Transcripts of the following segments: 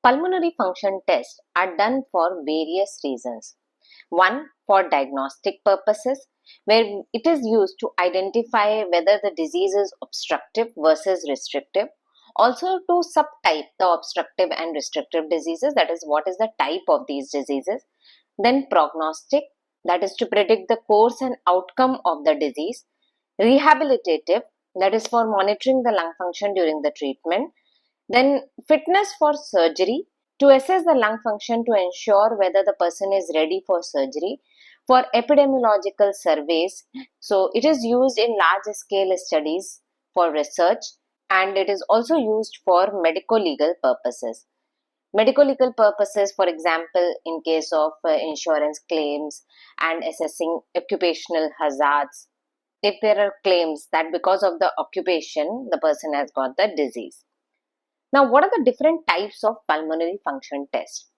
Pulmonary function tests are done for various reasons. One, for diagnostic purposes, where it is used to identify whether the disease is obstructive versus restrictive. Also to subtype the obstructive and restrictive diseases, that is what is the type of these diseases. Then prognostic, that is to predict the course and outcome of the disease. Rehabilitative, that is for monitoring the lung function during the treatment. Then fitness for surgery, to assess the lung function to ensure whether the person is ready for surgery. For epidemiological surveys, so it is used in large scale studies for research, and it is also used for medico legal purposes. Medico legal purposes, for example, in case of insurance claims and assessing occupational hazards, if there are claims that because of the occupation the person has got the disease. Now, what are the different types of pulmonary function tests?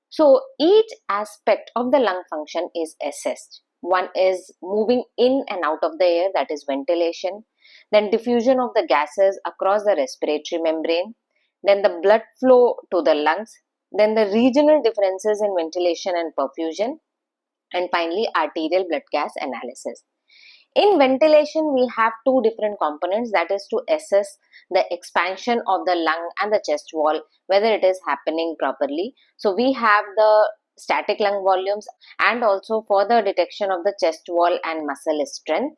So, each aspect of the lung function is assessed. One is moving in and out of the air, that is ventilation. Then diffusion of the gases across the respiratory membrane. Then the blood flow to the lungs. Then the regional differences in ventilation and perfusion. And finally, arterial blood gas analysis. In ventilation, we have two different components, that is to assess the expansion of the lung and the chest wall, whether it is happening properly. So we have the static lung volumes and also for the detection of the chest wall and muscle strength.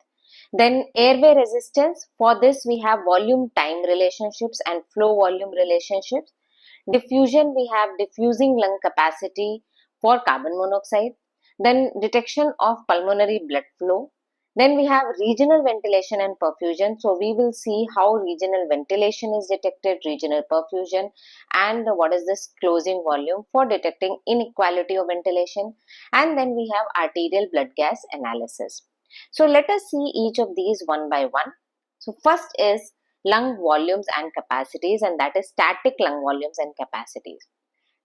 Then airway resistance, for this we have volume time relationships and flow volume relationships. Diffusion, we have diffusing lung capacity for carbon monoxide. Then detection of pulmonary blood flow. Then we have regional ventilation and perfusion. So we will see how regional ventilation is detected, regional perfusion, and what is this closing volume for detecting inequality of ventilation. And then we have arterial blood gas analysis. So let us see each of these one by one. So first is lung volumes and capacities, and that is static lung volumes and capacities.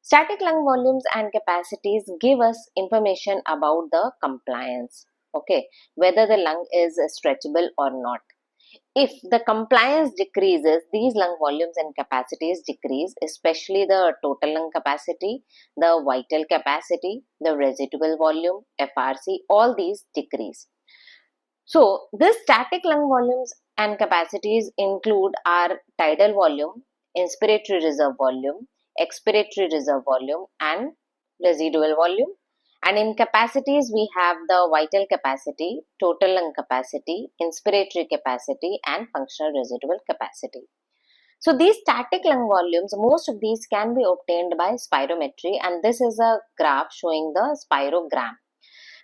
Static lung volumes and capacities give us information about the compliance. Okay, whether the lung is stretchable or not. If the compliance decreases, these lung volumes and capacities decrease, especially the total lung capacity, the vital capacity, the residual volume, FRC, all these decrease. So, this static lung volumes and capacities include our tidal volume, inspiratory reserve volume, expiratory reserve volume, and residual volume. And in capacities, we have the vital capacity, total lung capacity, inspiratory capacity, and functional residual capacity. So these static lung volumes, most of these can be obtained by spirometry, and this is a graph showing the spirogram.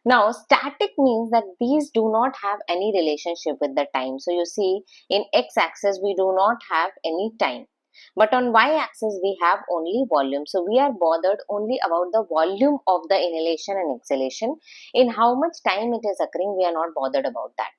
Now, static means that these do not have any relationship with the time. So you see, in x-axis, we do not have any time. But on y-axis, we have only volume. So we are bothered only about the volume of the inhalation and exhalation. In how much time it is occurring, we are not bothered about that.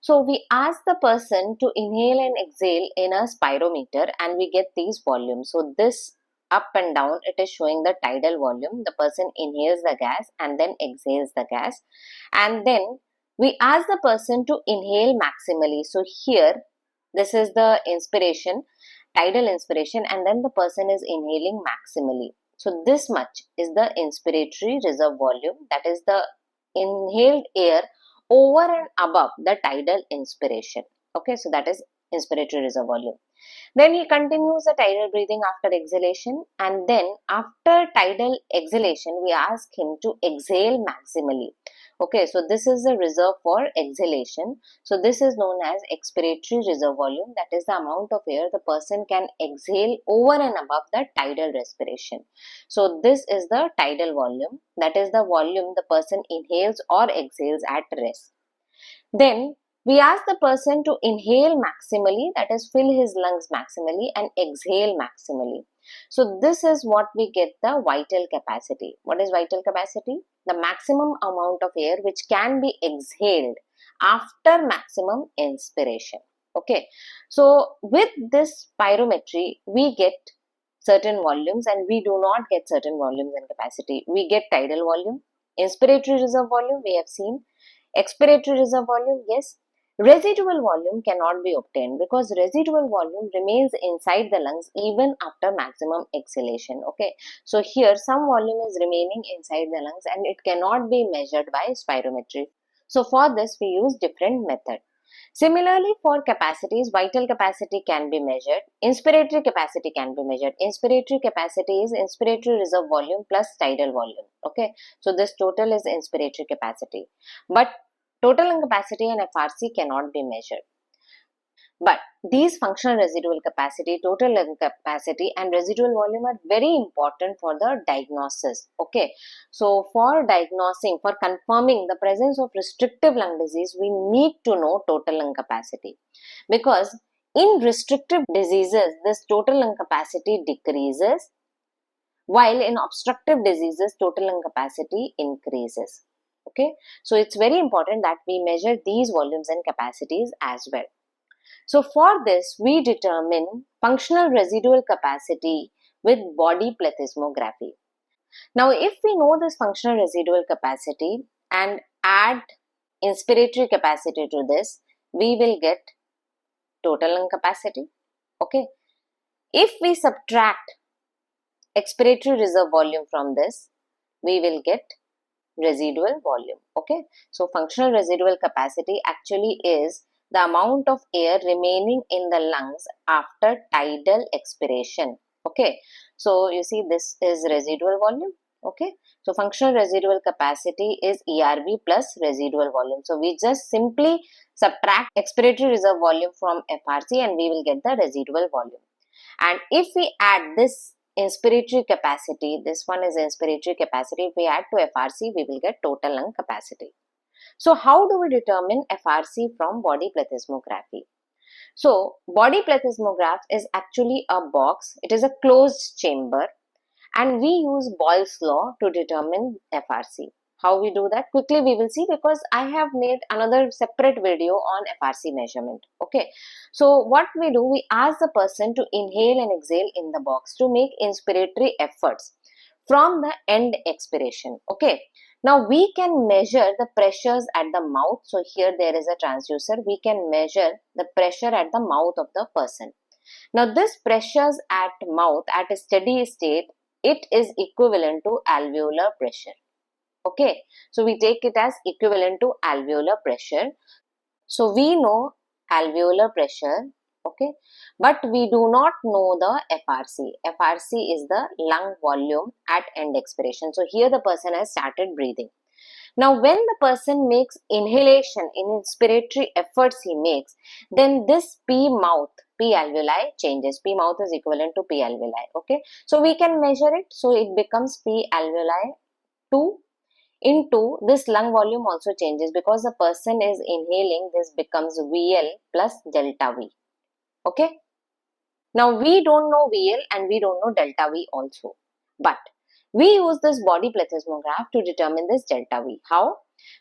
So we ask the person to inhale and exhale in a spirometer and we get these volumes. So this up and down, it is showing the tidal volume. The person inhales the gas and then exhales the gas. And then we ask the person to inhale maximally. So here, this is the inspiration, tidal inspiration, and then the person is inhaling maximally. So this much is the inspiratory reserve volume, that is the inhaled air over and above the tidal inspiration. Okay, so that is inspiratory reserve volume. Then he continues the tidal breathing after exhalation, and then after tidal exhalation, we ask him to exhale maximally. Okay, so this is the reserve for exhalation. So this is known as expiratory reserve volume. That is the amount of air the person can exhale over and above the tidal respiration. So this is the tidal volume. That is the volume the person inhales or exhales at rest. Then we ask the person to inhale maximally, that is fill his lungs maximally, and exhale maximally. So this is what we get the vital capacity. What is vital capacity? The maximum amount of air which can be exhaled after maximum inspiration. Okay. So with this spirometry, we get certain volumes and we do not get certain volumes and capacity. We get tidal volume, inspiratory reserve volume, we have seen. Expiratory reserve volume, yes. Residual volume cannot be obtained because residual volume remains inside the lungs even after maximum exhalation. Okay, so here some volume is remaining inside the lungs and it cannot be measured by spirometry. So for this we use different method. Similarly, for capacities, vital capacity can be measured, inspiratory capacity can be measured. Inspiratory capacity is inspiratory reserve volume plus tidal volume. Okay, so this total is inspiratory capacity. But total lung capacity and FRC cannot be measured. But these functional residual capacity, total lung capacity and residual volume are very important for the diagnosis. Okay, so for diagnosing, for confirming the presence of restrictive lung disease, we need to know total lung capacity, because in restrictive diseases, this total lung capacity decreases, while in obstructive diseases, total lung capacity increases. Okay, so it's very important that we measure these volumes and capacities as well. So for this, we determine functional residual capacity with body plethysmography. Now, if we know this functional residual capacity and add inspiratory capacity to this, we will get total lung capacity. Okay. If we subtract expiratory reserve volume from this, we will get residual volume. Okay. So functional residual capacity actually is the amount of air remaining in the lungs after tidal expiration. Okay, so you see this is residual volume. Okay, so functional residual capacity is ERV plus residual volume. So we just simply subtract expiratory reserve volume from FRC and we will get the residual volume. And if we add this inspiratory capacity, this one is inspiratory capacity, if we add to FRC, we will get total lung capacity. So how do we determine FRC from body plethysmography? So body plethysmograph is actually a box. It is a closed chamber and we use Boyle's law to determine FRC. How we do that? Quickly we will see, because I have made another separate video on FRC measurement. Okay. So what we do, we ask the person to inhale and exhale in the box to make inspiratory efforts from the end expiration. Okay. Now we can measure the pressures at the mouth. So here there is a transducer. We can measure the pressure at the mouth of the person. Now this pressures at mouth at a steady state, it is equivalent to alveolar pressure. Okay, so we take it as equivalent to alveolar pressure. So we know alveolar pressure, okay, but we do not know the FRC. FRC is the lung volume at end expiration. So here the person has started breathing. Now when the person makes inhalation, in inspiratory efforts he makes, then this P mouth, P alveoli changes. P mouth is equivalent to P alveoli. Okay, so we can measure it. So it becomes P alveoli 2 into this lung volume also changes, because the person is inhaling, this becomes VL plus delta V. Okay. Now we don't know VL and we don't know delta V also, but we use this body plethysmograph to determine this delta V. How?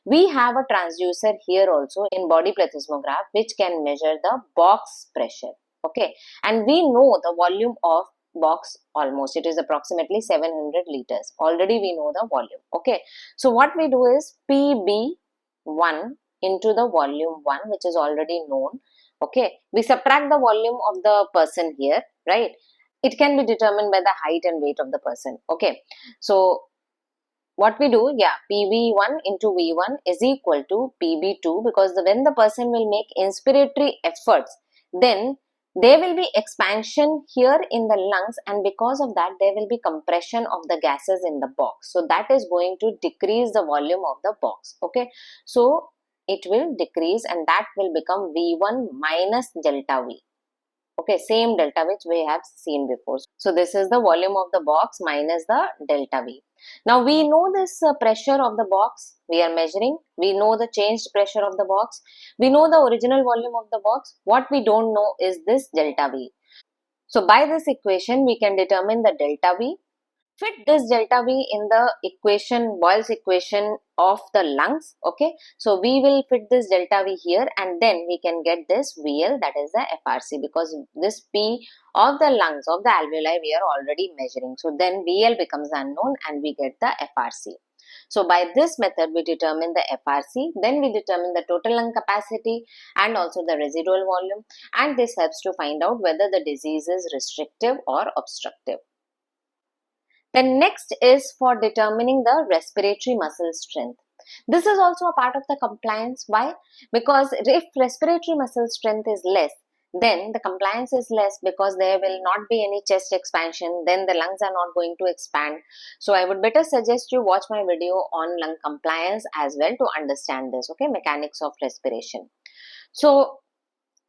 We have a transducer here also in body plethysmograph which can measure the box pressure. Okay, and we know the volume of box almost, it is approximately 700 liters. Already we know the volume. Okay, so what we do is PB1 into the volume 1, which is already known. Okay, we subtract the volume of the person here, right? It can be determined by the height and weight of the person. Okay, so what we do, yeah, PB1 into V1 is equal to PB2, because when the person will make inspiratory efforts, then there will be expansion here in the lungs, and because of that there will be compression of the gases in the box. So that is going to decrease the volume of the box. Okay, so it will decrease and that will become V1 minus delta V. Okay, same delta which we have seen before. So this is the volume of the box minus the delta V. Now we know this pressure of the box we are measuring. We know the changed pressure of the box. We know the original volume of the box. What we don't know is this delta V. So by this equation we can determine the delta V. fit this delta V in the equation, Boyle's equation of the lungs. Okay, so we will fit this delta V here, and then we can get this VL, that is the FRC, because this P of the lungs, of the alveoli, we are already measuring. So then VL becomes unknown and we get the FRC. So by this method we determine the FRC, then we determine the total lung capacity and also the residual volume, and this helps to find out whether the disease is restrictive or obstructive. Then next is for determining the respiratory muscle strength. This is also a part of the compliance. Why? Because if respiratory muscle strength is less, then the compliance is less, because there will not be any chest expansion, then the lungs are not going to expand. So I would better suggest you watch my video on lung compliance as well to understand this, okay, mechanics of respiration. So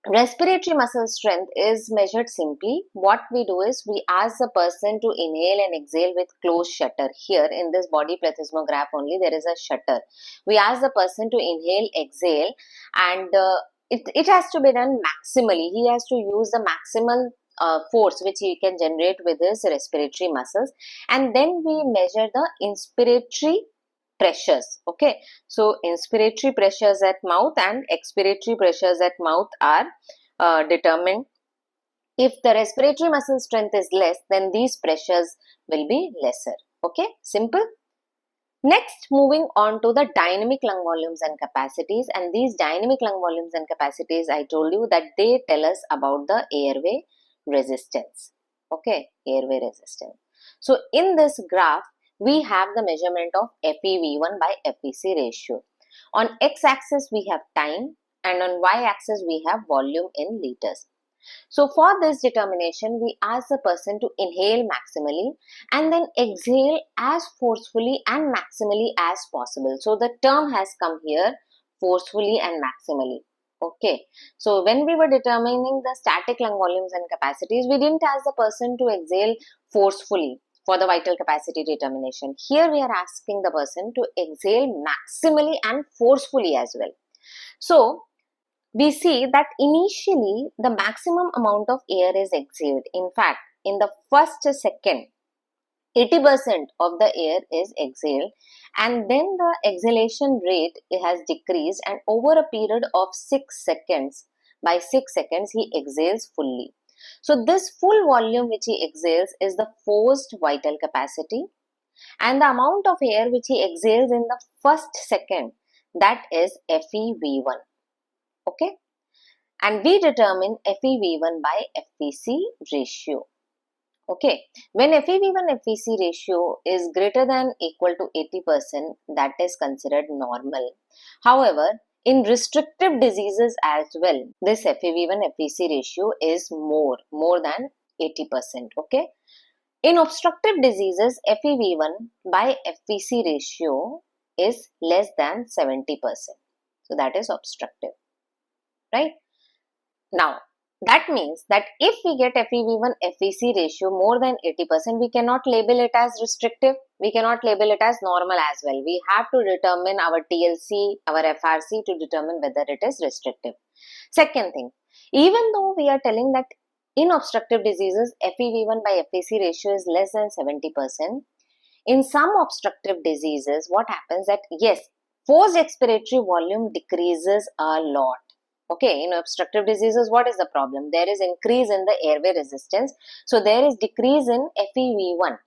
respiratory muscle strength is measured simply. What we do is we ask the person to inhale and exhale with closed shutter. Here in this body plethysmograph only there is a shutter. We ask the person to inhale, exhale, and it has to be done maximally. He has to use the maximal force which he can generate with his respiratory muscles, and then we measure the inspiratory pressures. Okay, so inspiratory pressures at mouth and expiratory pressures at mouth are determined. If the respiratory muscle strength is less, then these pressures will be lesser. Okay, simple. Next, moving on to the dynamic lung volumes and capacities, and these dynamic lung volumes and capacities, I told you that they tell us about the airway resistance. Okay, airway resistance. So in this graph we have the measurement of FeV1 by FVC ratio. On x-axis we have time, and on y-axis we have volume in liters. So for this determination, we ask the person to inhale maximally and then exhale as forcefully and maximally as possible. So the term has come here, forcefully and maximally. Okay, so when we were determining the static lung volumes and capacities, we didn't ask the person to exhale forcefully for the vital capacity determination. Here we are asking the person to exhale maximally and forcefully as well. So we see that initially the maximum amount of air is exhaled. In fact, in the first second, 80% of the air is exhaled, and then the exhalation rate has decreased, and over a period of 6 seconds, by 6 seconds he exhales fully. So this full volume which he exhales is the forced vital capacity, and the amount of air which he exhales in the first second, that is FeV1. Okay, and we determine FeV1 by FVC ratio. Okay, when FeV1 FVC ratio is greater than equal to 80%, that is considered normal. However, in restrictive diseases as well, this FeV1 FVC ratio is more than 80%. Okay, in obstructive diseases, FeV1 by FVC ratio is less than 70%. So that is obstructive, right? Now, that means that if we get FeV1 FVC ratio more than 80%, we cannot label it as restrictive. We cannot label it as normal as well. We have to determine our TLC, our FRC to determine whether it is restrictive. Second thing, even though we are telling that in obstructive diseases, FeV1 by FVC ratio is less than 70%, in some obstructive diseases, what happens that yes, forced expiratory volume decreases a lot. Okay, in obstructive diseases, what is the problem? There is increase in the airway resistance. So there is decrease in FeV1.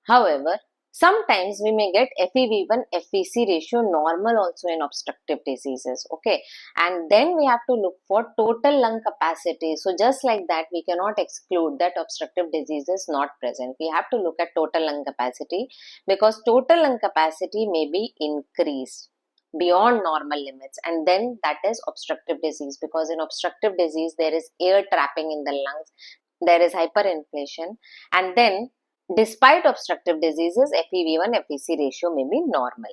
However, sometimes we may get FeV1 FVC ratio normal also in obstructive diseases. Okay, and then we have to look for total lung capacity. So just like that, we cannot exclude that obstructive disease is not present. We have to look at total lung capacity, because total lung capacity may be increased beyond normal limits, and then that is obstructive disease, because in obstructive disease there is air trapping in the lungs, there is hyperinflation, and then despite obstructive diseases, FeV1 FVC ratio may be normal.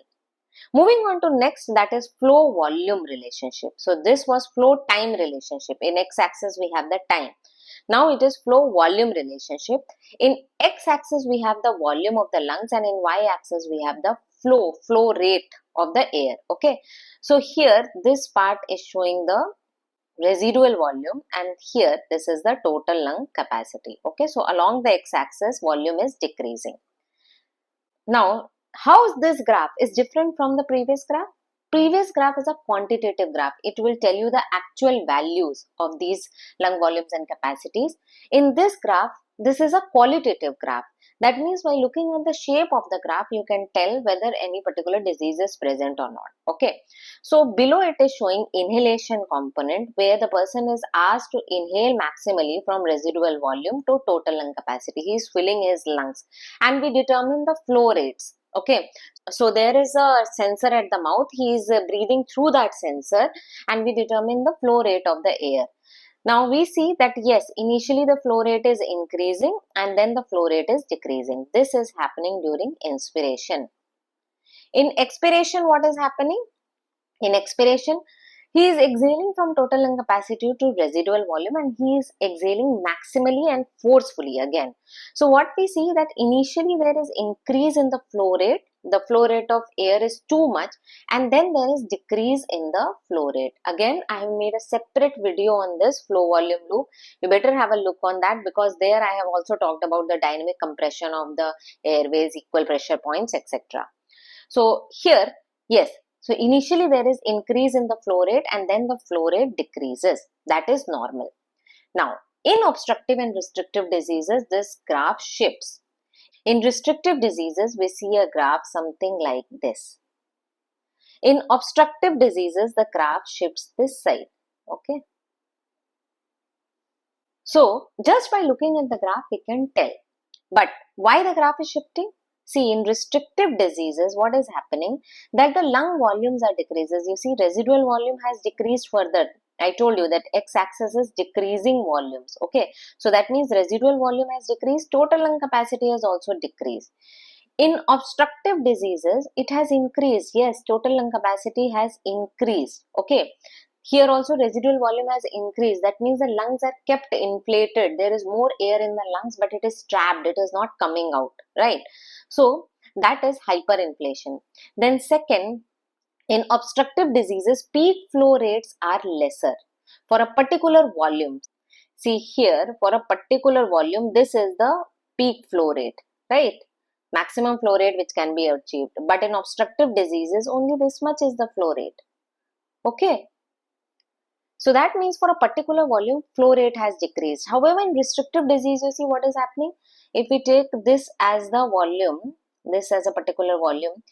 Moving on to next, that is flow volume relationship. So this was flow time relationship. In x-axis we have the time. Now it is flow volume relationship. In x-axis we have the volume of the lungs, and in y-axis we have the flow rate of the air. Okay, so here this part is showing the residual volume, and here this is the total lung capacity. Okay, so along the x-axis volume is decreasing. Now, how this graph is different from the previous graph? Previous graph is a quantitative graph. It will tell you the actual values of these lung volumes and capacities. In this graph, this is a qualitative graph. That means by looking at the shape of the graph, you can tell whether any particular disease is present or not. Okay. So below it is showing inhalation component, where the person is asked to inhale maximally from residual volume to total lung capacity. He is filling his lungs, and we determine the flow rates. Okay. So there is a sensor at the mouth. He is breathing through that sensor, and we determine the flow rate of the air. Now we see that yes, initially the flow rate is increasing and then the flow rate is decreasing. This is happening during inspiration. In expiration, what is happening? In expiration, he is exhaling from total lung capacity to residual volume, and he is exhaling maximally and forcefully again. So what we see that initially there is increase in the flow rate. The flow rate of air is too much, and then there is decrease in the flow rate. Again, I have made a separate video on this flow volume loop. You better have a look on that, because there I have also talked about the dynamic compression of the airways, equal pressure points, etc. So here, yes, so initially there is increase in the flow rate and then the flow rate decreases. That is normal. Now, in obstructive and restrictive diseases, this graph shifts. In restrictive diseases, we see a graph something like this. In obstructive diseases, the graph shifts this side. Okay. So, just by looking at the graph, we can tell. But why the graph is shifting? See, in restrictive diseases, what is happening? That the lung volumes are decreases. You see, residual volume has decreased further. I told you that x-axis is decreasing volumes. Okay, so that means residual volume has decreased, total lung capacity has also decreased. In obstructive diseases, it has increased. Yes, total lung capacity has increased. Okay. Here also residual volume has increased. That means the lungs are kept inflated. There is more air in the lungs, but it is trapped. It is not coming out, right? So that is hyperinflation. Then second, in obstructive diseases, peak flow rates are lesser for a particular volume. See here, for a particular volume, this is the peak flow rate, right? Maximum flow rate which can be achieved. But in obstructive diseases, only this much is the flow rate. Okay. So that means for a particular volume, flow rate has decreased. However, in restrictive disease, you see what is happening? If we take this as the volume, this as a particular volume,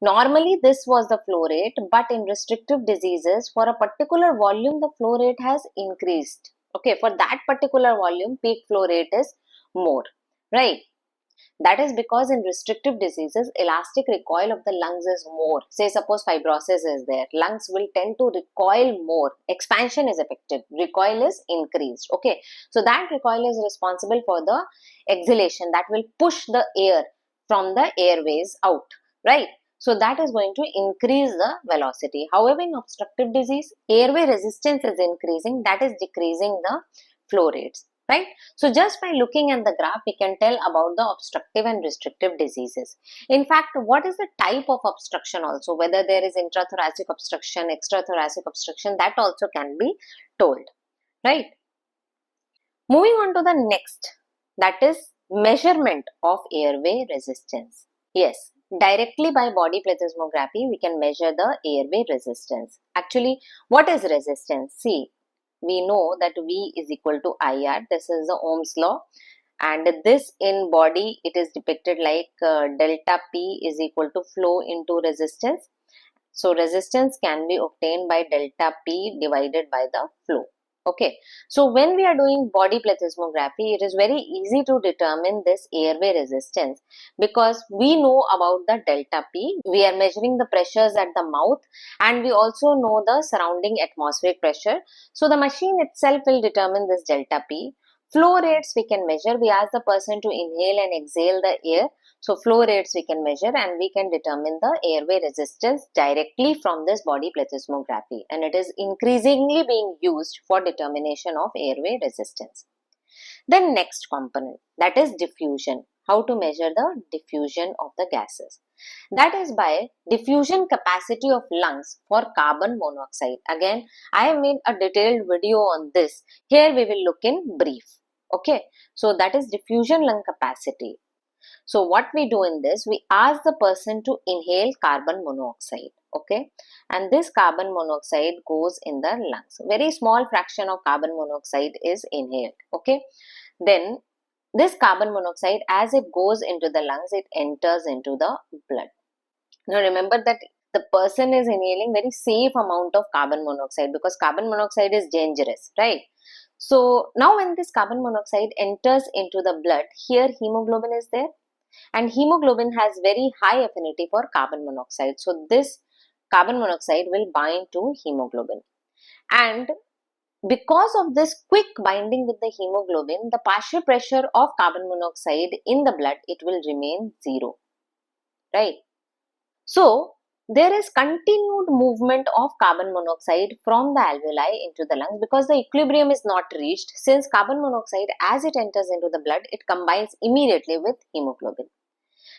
normally this was the flow rate, but in restrictive diseases, for a particular volume, the flow rate has increased. Okay, for that particular volume, peak flow rate is more, right? That is because in restrictive diseases, elastic recoil of the lungs is more. Say suppose fibrosis is there, lungs will tend to recoil more. Expansion is affected, recoil is increased. Okay, so that recoil is responsible for the exhalation that will push the air from the airways out, right? So that is going to increase the velocity. However, in obstructive disease, airway resistance is increasing, that is decreasing the flow rates. Right? So just by looking at the graph, we can tell about the obstructive and restrictive diseases. In fact, what is the type of obstruction also? Whether there is intrathoracic obstruction, extrathoracic obstruction, that also can be told. Right? Moving on to the next, that is measurement of airway resistance. Yes, directly by body plethysmography, we can measure the airway resistance. Actually, what is resistance? See, we know that V is equal to IR. This is the Ohm's law, and this in body it is depicted like delta P is equal to flow into resistance. So resistance can be obtained by delta P divided by the flow. Okay, so when we are doing body plethysmography, it is very easy to determine this airway resistance because we know about the delta P. We are measuring the pressures at the mouth, and we also know the surrounding atmospheric pressure. So the machine itself will determine this delta P. Flow rates we can measure. We ask the person to inhale and exhale the air. So flow rates we can measure, and we can determine the airway resistance directly from this body plethysmography, and it is increasingly being used for determination of airway resistance. The next component, that is diffusion. How to measure the diffusion of the gases? That is by diffusion capacity of lungs for carbon monoxide. Again, I have made a detailed video on this. Here we will look in brief. Okay, so that is diffusion lung capacity. So what we do in this, we ask the person to inhale carbon monoxide, okay, and this carbon monoxide goes in the lungs. Very small fraction of carbon monoxide is inhaled, okay. Then this carbon monoxide, as it goes into the lungs, it enters into the blood. Now remember that the person is inhaling very safe amount of carbon monoxide, because carbon monoxide is dangerous, right? So now when this carbon monoxide enters into the blood, here hemoglobin is there, and hemoglobin has very high affinity for carbon monoxide. So this carbon monoxide will bind to hemoglobin, and because of this quick binding with the hemoglobin, the partial pressure of carbon monoxide in the blood, it will remain 0, right? So there is continued movement of carbon monoxide from the alveoli into the lungs, because the equilibrium is not reached. Since carbon monoxide, as it enters into the blood, it combines immediately with hemoglobin.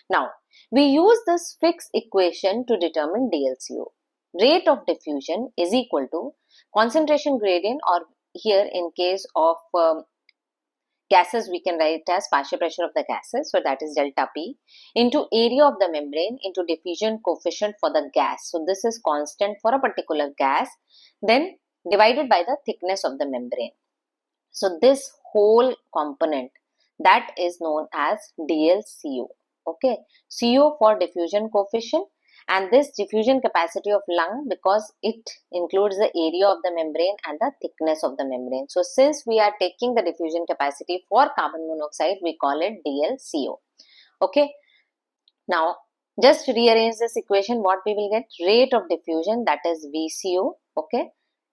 Now, we use this fixed equation to determine DLCO. Rate of diffusion is equal to concentration gradient, or here in case of gases, we can write as partial pressure of the gases, so that is delta P, into area of the membrane into diffusion coefficient for the gas. So this is constant for a particular gas, then divided by the thickness of the membrane. So this whole component, that is known as DLCO. Okay, CO for diffusion coefficient, and this diffusion capacity of lung, because it includes the area of the membrane and the thickness of the membrane. So since we are taking the diffusion capacity for carbon monoxide, we call it DLCO. Okay, now just rearrange this equation. What we will get? Rate of diffusion, that is VCO. Okay,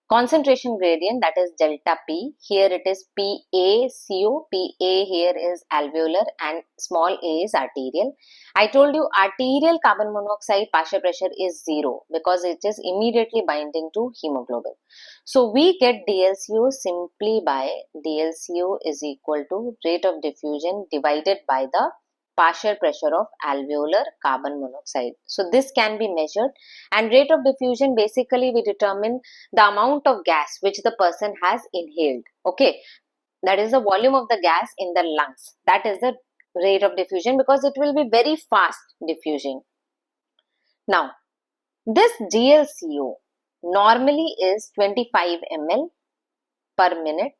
concentration gradient, that is delta P. Here it is PaCO. Pa here is alveolar and small a is arterial. I told you arterial carbon monoxide partial pressure is 0, because it is immediately binding to hemoglobin. So we get DLCO simply by DLCO is equal to rate of diffusion divided by the partial pressure of alveolar carbon monoxide. So this can be measured, and rate of diffusion, basically we determine the amount of gas which the person has inhaled. Okay, that is the volume of the gas in the lungs. That is the rate of diffusion, because it will be very fast diffusing. Now, this DLCO normally is 25 ml per minute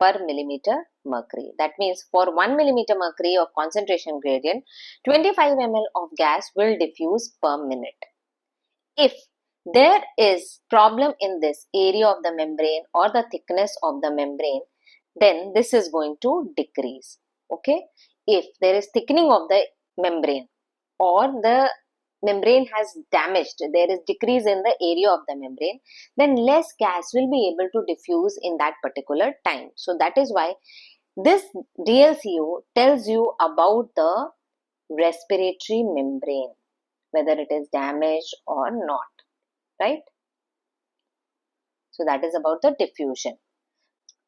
per millimeter mercury. That means for 1 millimeter mercury of concentration gradient, 25 ml of gas will diffuse per minute. If there is problem in this area of the membrane or the thickness of the membrane, then this is going to decrease. Okay, if there is thickening of the membrane, or the membrane has damaged, there is decrease in the area of the membrane, then less gas will be able to diffuse in that particular time. So that is why this DLCO tells you about the respiratory membrane, whether it is damaged or not, right? So that is about the diffusion.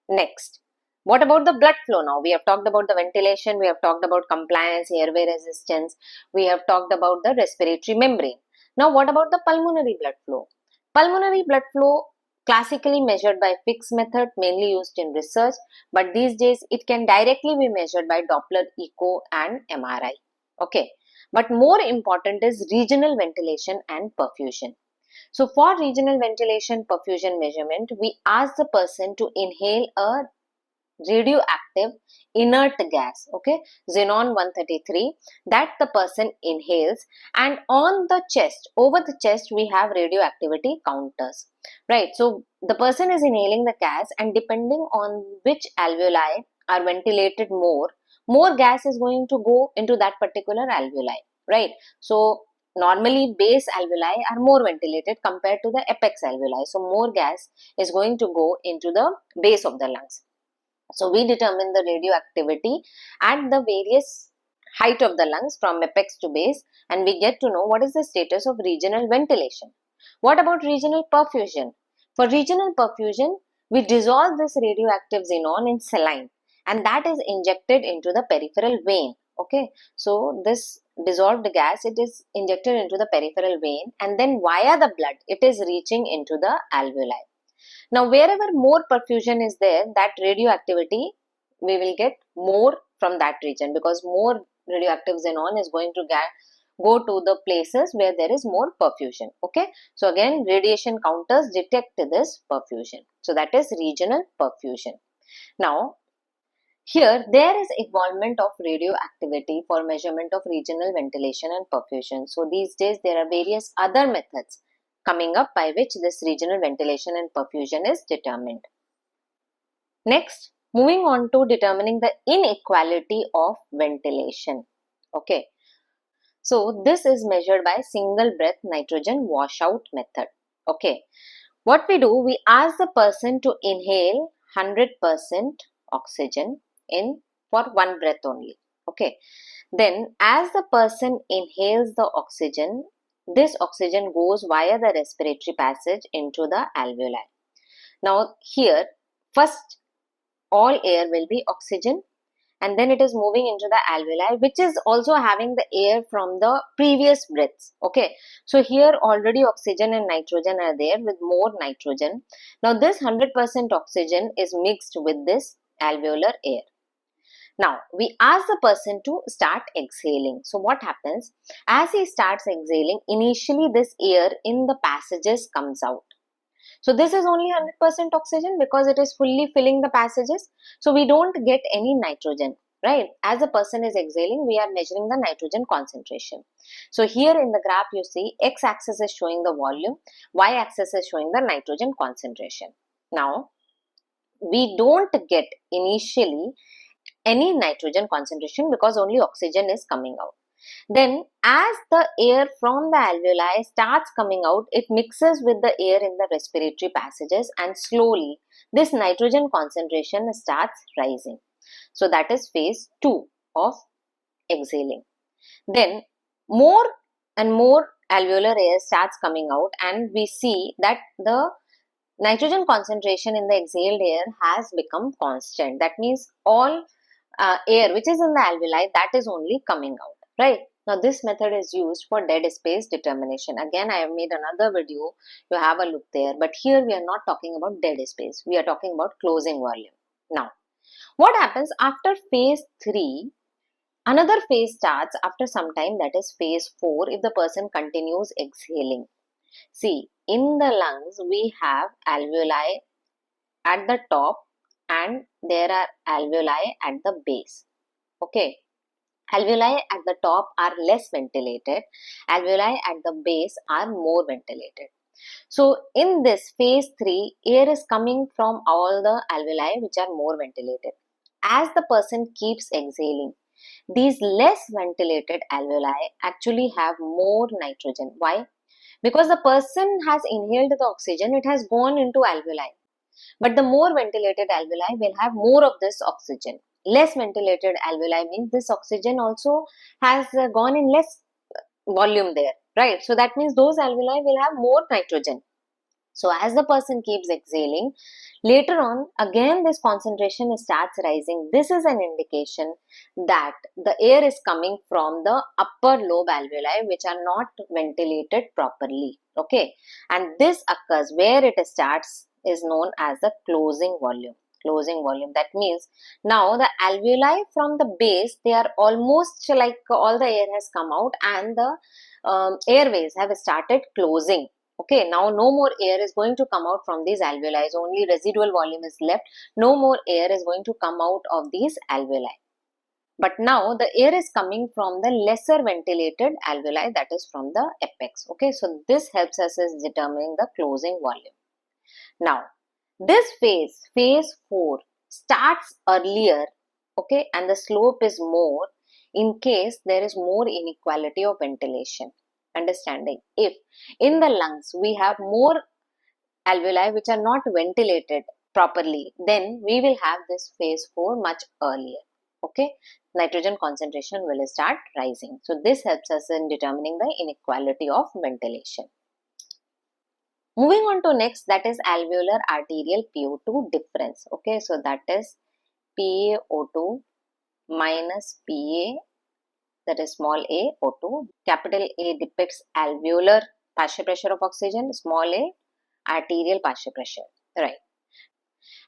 Next, what about the blood flow? Now we have talked about the ventilation, we have talked about compliance, airway resistance, we have talked about the respiratory membrane. Now what about the pulmonary blood flow? Pulmonary blood flow, classically measured by fixed method, mainly used in research, but these days it can directly be measured by Doppler echo and MRI. Okay, but more important is regional ventilation and perfusion. So for regional ventilation perfusion measurement, we ask the person to inhale a radioactive inert gas, okay, xenon 133, that the person inhales, and on the chest, over the chest, we have radioactivity counters, right? So the person is inhaling the gas, and depending on which alveoli are ventilated more gas is going to go into that particular alveoli, right? So normally base alveoli are more ventilated compared to the apex alveoli, so more gas is going to go into the base of the lungs. So we determine the radioactivity at the various height of the lungs from apex to base, and we get to know what is the status of regional ventilation. What about regional perfusion? For regional perfusion, we dissolve this radioactive xenon in saline, and that is injected into the peripheral vein. Okay, so this dissolved gas, it is injected into the peripheral vein, and then via the blood it is reaching into the alveoli. Now, wherever more perfusion is there, that radioactivity we will get more from that region, because more radioactive xenon is going to go to the places where there is more perfusion. Okay, so again radiation counters detect this perfusion. So that is regional perfusion. Now here there is involvement of radioactivity for measurement of regional ventilation and perfusion. So these days there are various other methods coming up by which this regional ventilation and perfusion is determined. Next, moving on to determining the inequality of ventilation. Okay, so this is measured by single breath nitrogen washout method. Okay, what we do, we ask the person to inhale 100% oxygen in for one breath only. Okay, then as the person inhales the oxygen, this oxygen goes via the respiratory passage into the alveoli. Now here first all air will be oxygen, and then it is moving into the alveoli, which is also having the air from the previous breaths. Okay, so here already oxygen and nitrogen are there with more nitrogen. Now this 100% oxygen is mixed with this alveolar air. Now we ask the person to start exhaling. So what happens, as he starts exhaling, initially this air in the passages comes out. So this is only 100% oxygen because it is fully filling the passages. So we don't get any nitrogen, right? As a person is exhaling, we are measuring the nitrogen concentration. So here in the graph you see x-axis is showing the volume, y-axis is showing the nitrogen concentration. Now we don't get initially any nitrogen concentration because only oxygen is coming out. Then as the air from the alveoli starts coming out, it mixes with the air in the respiratory passages and slowly this nitrogen concentration starts rising. So that is phase 2 of exhaling. Then more and more alveolar air starts coming out and we see that the nitrogen concentration in the exhaled air has become constant. That means all air which is in the alveoli, that is only coming out, right? Now this method is used for dead space determination. Again, I have made another video, you have a look there, but here we are not talking about dead space, we are talking about closing volume. Now what happens after phase 3, another phase starts after some time, that is phase 4, if the person continues exhaling. See, in the lungs we have alveoli at the top and there are alveoli at the base. Okay, alveoli at the top are less ventilated, alveoli at the base are more ventilated. So in this phase 3, air is coming from all the alveoli which are more ventilated. As the person keeps exhaling, these less ventilated alveoli actually have more nitrogen. Why? Because the person has inhaled the oxygen, it has gone into alveoli. But the more ventilated alveoli will have more of this oxygen. Less ventilated alveoli means this oxygen also has gone in less volume there, right? So that means those alveoli will have more nitrogen. So as the person keeps exhaling, later on again this concentration starts rising. This is an indication that the air is coming from the upper lobe alveoli which are not ventilated properly. Okay, and this occurs where it starts is known as the closing volume. Closing volume, that means now the alveoli from the base, they are almost like all the air has come out and the airways have started closing. Okay, now no more air is going to come out from these alveoli, only residual volume is left. No more air is going to come out of these alveoli. But now the air is coming from the lesser ventilated alveoli, that is from the apex. Okay, so this helps us in determining the closing volume. Now this phase, phase 4, starts earlier, okay, and the slope is more in case there is more inequality of ventilation. Understanding, if in the lungs we have more alveoli which are not ventilated properly, then we will have this phase 4 much earlier. Okay, nitrogen concentration will start rising. So this helps us in determining the inequality of ventilation. Moving on to next, that is alveolar arterial PO2 difference. Okay, so that is PaO2 minus Pa, that is small a O2. Capital A depicts alveolar partial pressure of oxygen, small a arterial partial pressure, right?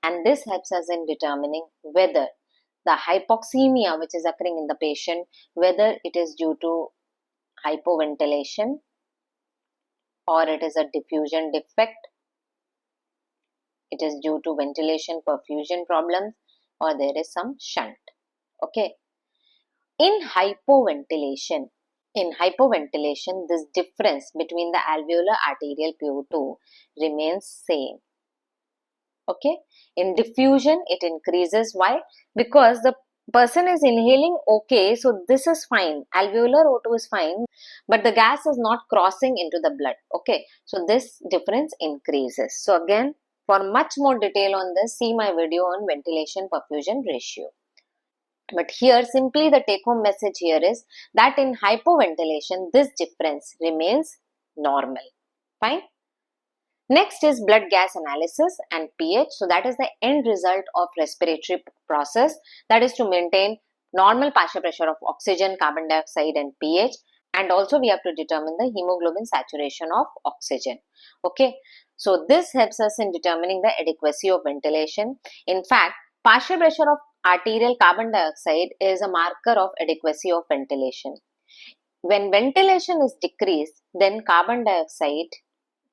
And this helps us in determining whether the hypoxemia which is occurring in the patient, whether it is due to hypoventilation or it is a diffusion defect, it is due to ventilation perfusion problems, or there is some shunt. Okay. In hypoventilation, this difference between the alveolar arterial PO2 remains same. Okay. In diffusion, it increases. Why? Because the person is inhaling okay, so this is fine. Alveolar O2 is fine, but the gas is not crossing into the blood. Okay. So this difference increases. So again, for much more detail on this, see my video on ventilation perfusion ratio. But here simply the take home message here is that in hypoventilation, this difference remains normal. Fine. Next is blood gas analysis and pH. So that is the end result of respiratory process, that is to maintain normal partial pressure of oxygen, carbon dioxide and pH, and also we have to determine the hemoglobin saturation of oxygen. Okay. So this helps us in determining the adequacy of ventilation. In fact, partial pressure of arterial carbon dioxide is a marker of adequacy of ventilation. When ventilation is decreased, then carbon dioxide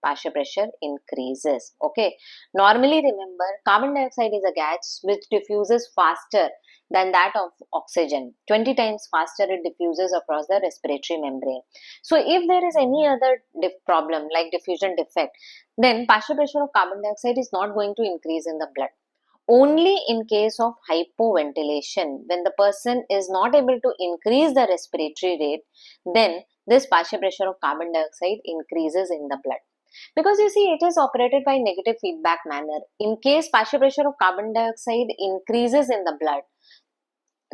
partial pressure increases. Okay. Normally remember, carbon dioxide is a gas which diffuses faster than that of oxygen. 20 times faster it diffuses across the respiratory membrane. So if there is any other problem like diffusion defect, then partial pressure of carbon dioxide is not going to increase in the blood. Only in case of hypoventilation, when the person is not able to increase the respiratory rate, then this partial pressure of carbon dioxide increases in the blood. Because you see, it is operated by negative feedback manner. In case partial pressure of carbon dioxide increases in the blood,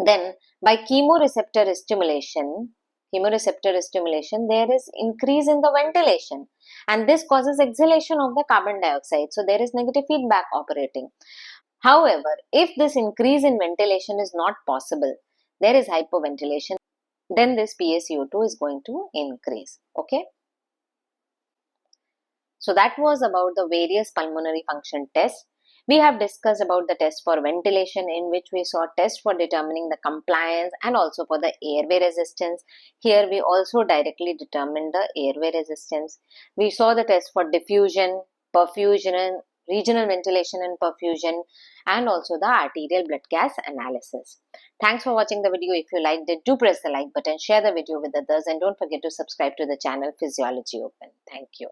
then by chemoreceptor stimulation, there is increase in the ventilation, and this causes exhalation of the carbon dioxide. So there is negative feedback operating. However, if this increase in ventilation is not possible, there is hypoventilation, then this PaCO2 is going to increase. Okay. So that was about the various pulmonary function tests. We have discussed about the test for ventilation, in which we saw test for determining the compliance and also for the airway resistance. Here we also directly determined the airway resistance. We saw the test for diffusion, perfusion, regional ventilation and perfusion, and also the arterial blood gas analysis. Thanks for watching the video. If you liked it, do press the like button, share the video with others, and don't forget to subscribe to the channel Physiology Open. Thank you.